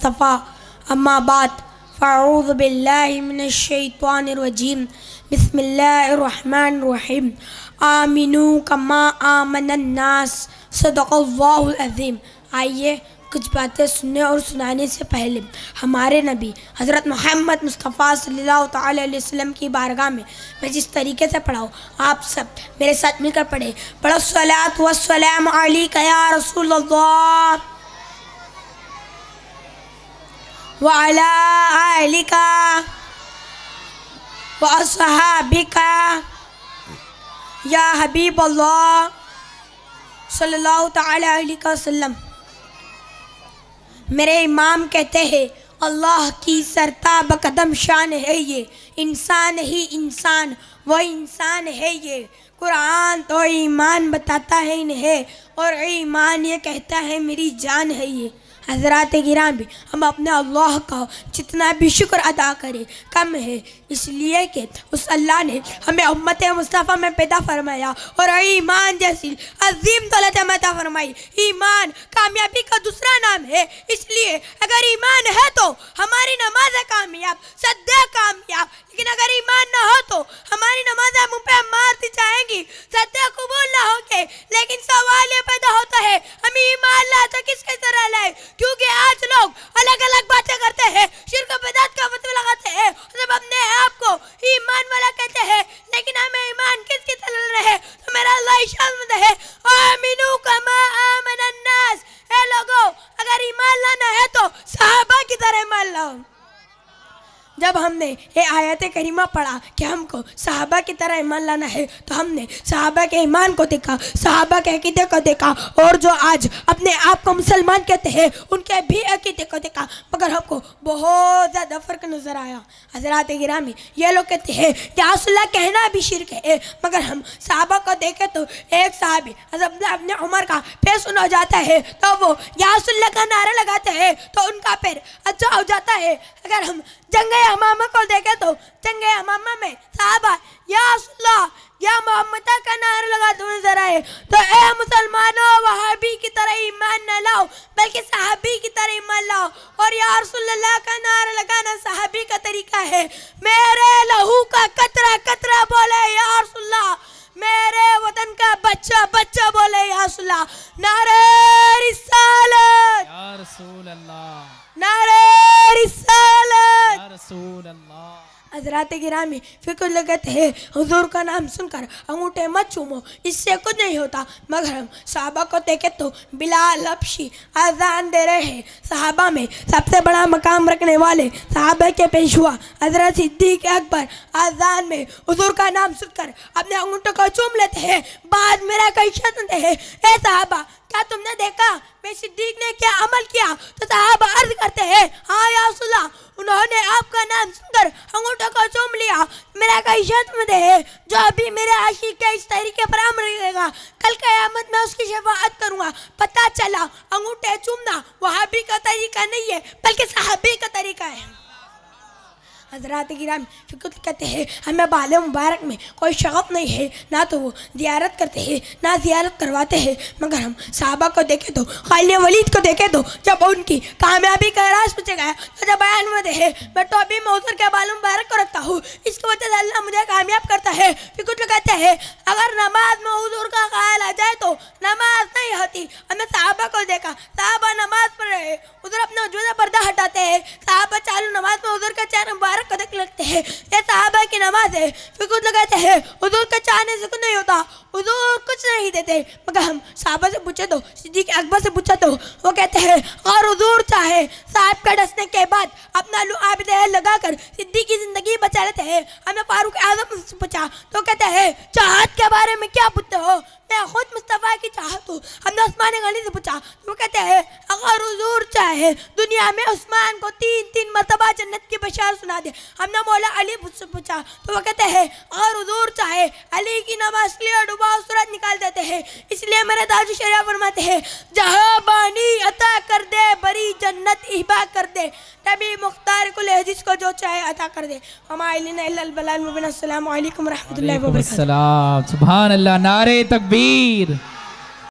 मुस्तफ़ा अम्मा बाद फ़अऊज़ु बिल्लाहि मिनश शैतानिर रजीम बिस्मिल्लाहिर रहमानिर रहीम आमिनू कमा आमनन नास सदक़ल्लाहुल अज़ीम। आइए कुछ बातें सुनने और सुनाने से पहले हमारे नबी हज़रत मोहम्मद मुस्तफ़ा सल्लल्लाहु तआला अलैहि वसल्लम की बारगाह में मैं जिस तरीके से पढ़ाऊँ आप सब मेरे साथ मिलकर पढ़े। पढ़ो सलात व सलाम अलैका या रसूलल्लाह व अला आलिका व अस्हाबिका या हबीबल्लाह सल्लल्लाहु तआला अलैहि वसल्लम। मेरे इमाम कहते हैं अल्लाह की सरताब कदम शान है ये, इंसान ही इंसान वो इंसान है ये। कुरान तो ईमान बताता है इन्हें और ईमान ये कहता है मेरी जान है ये। हज़रात गिरामी, हम अपने अल्लाह का जितना भी शुक्र अदा करें कम है, इसलिए कि उस अल्लाह ने हमें उम्मत मुस्तफ़ा में पैदा फरमाया और ईमान जैसी अजीम दौलत अता फरमाई। ईमान कामयाबी का दूसरा नाम है, इसलिए अगर ईमान है तो हमारी नमाज है कामयाब, सद्दे कामयाब। लेकिन अगर ईमान ना हो तो हमारी नमाज मुँह पे मारती जाएंगी, सद्दे कबूल ना होंगे। लेकिन सवाल ये पैदा होता है हम ईमान लाए तो किसके तरह लाए, क्योंकि आज लोग अलग अलग बातें करते हैं, शिर्क बिदअत का फतवा लगाते हैं, सब अपने आप को ईमान वाला कहते हैं, लेकिन हमें ईमान किसकी तरह रहे तो मेरा अल्लाह इशारा है आमिनू कमा आमनन नास। ए लोगों, अगर ईमान लाना है तो सहाबा की तरह ईमान लाओ। जब हमने ये आयत करीमा पढ़ा कि हमको सहाबा की तरह ईमान लाना है तो हमने सहाबा के ईमान को देखा, सहाबा के अकीदे को देखा, और जो आज अपने आप को मुसलमान कहते हैं उनके भी अकीदे को देखा, मगर हमको बहुत ज़्यादा फ़र्क नज़र आया। हज़रात गिरामी, ये लोग कहते हैं या रसूलल्लाह कहना भी शिर्क है, मगर हम सहाबा को देखें तो एक सहाबी हज़रत अपने उमर का पैर सुना जाता है तो वो या रसूलल्लाह का नारा लगाते हैं तो उनका पैर अच्छा हो जाता है। अगर हम जंग हमामा को देखे तो जंग हमामा में साहबा या रसूलल्लाह या मोहम्मद का नारा लगाते हुए नजर आए। तो ए मुसलमानों, वहाबी की तरह ईमान न लाओ बल्कि सहाबी की तरह ईमान लाओ। और या रसूलल्लाह का नारा लगाना सहाबी का तरीका है। मेरे लहू का कतरा कतरा बोले या रसूलल्लाह, मेरे वतन का बच्चा बच्चा बोले या रसूलल्लाह। नारे रिसालत या रसूल अल्लाह, नारे रिसालत या रसूल अल्लाह। हज़रात गिरामी, फिर कुछ लोग कहते हैं हुजूर का नाम सुनकर अंगूठे मत चूमो, इससे कुछ नहीं होता, मगर हम सहाबा को देखे तो बिलाल हबशी आज़ान दे रहे हैं। सहाबा में सबसे बड़ा मकाम रखने वाले सहाबा के पेशवा हज़रत सिद्दीक़ अकबर आज़ान में हुजूर का नाम सुनकर अपने अंगूठों को चूम लेते हैं। बाद मेरा कई सुनते हैं ए सहाबा, क्या तुमने देखा मैं सिद्दीक ने क्या अमल किया? तो सहाबा अर्ज करते हैं हाँ या रसूलल्लाह, उन्होंने आपका नाम सुनकर अंगूठों को चूम लिया। मेरा कई शर्त है जो अभी मेरे आशिक के इस तरीके पर अमल रहेगा, कल क़यामत में उसकी शफाअत करूँगा। पता चला अंगूठे चूमना वहाबी का तरीका नहीं है बल्कि सहाबी का तरीका है। हज़रात गिरामी, फिर कहते हैं हमें बाले मुबारक में कोई शगफ नहीं है, ना तो वो ज़ियारत करते हैं ना ज़ियारत करवाते हैं, मगर हम सहाबा को देखें तो खालिद वलीद को देखें तो जब उनकी कामयाबी का राज पूछा गया तो जब बयान में है मैं तो अभी मैं हुजूर के बाल मुबारक को रखता हूँ, इसकी वजह से अल्लाह मुझे कामयाब करता है। फिर कुछ कहते हैं अगर नमाज में हुजूर का ख्याल आ जाए तो नमाज नहीं होती। हमने सहाबा को देखा, सहाबा नमाज पढ़ रहे, हुजूर अपने वजूद से पर्दा हटाते हैं, सहाबा चालू नमाज में हुजूर का चेहरा मुबारक कदक लगते हैं, ये सहाबा की नमाज है। फिर कुछ लोग कहते हैं हुजूर के चाहने से कुछ नहीं होता, हुजूर कुछ नहीं देते, मगर हम सहाबा से पूछे तो सिद्दीक़ अकबर से पूछा तो वो कहते हैं और हुजूर चाहे साहब का डसने के बाद अपना लुआब लगाकर सिद्दीक़ की जिंदगी बचा लेते हैं। हमने फारूक आज़म से पूछा तो कहते हैं चाहत के बारे में क्या पूछते हो, मैं खुद मुस्तफ़ा की चाहत हूँ। हमने उस्मान गनी से पूछा तो वो कहते हैं अगर हुजूर चाहे दुनिया में उस्मान को 3 मरतबा जन्नत की बशार सुना दे। हमने मौला अली से पूछा तो वो कहते हैं अगर हुजूर चाहे अली की नमाज के लिए डुबा सूरज निकाल देते हैं। इसलिए मेरे दादी शरिया फरमाते हैं जहाँ बानी अता कर दे, बरी जन्नत इबा कर दे, नबी मुख्तार कुल हदीस को जो चाहे अता कर दे। अस्सलामु अलैकुम रहमतुल्लाहि व बरकातहू। सुभान अल्लाह, नारे तकबीर।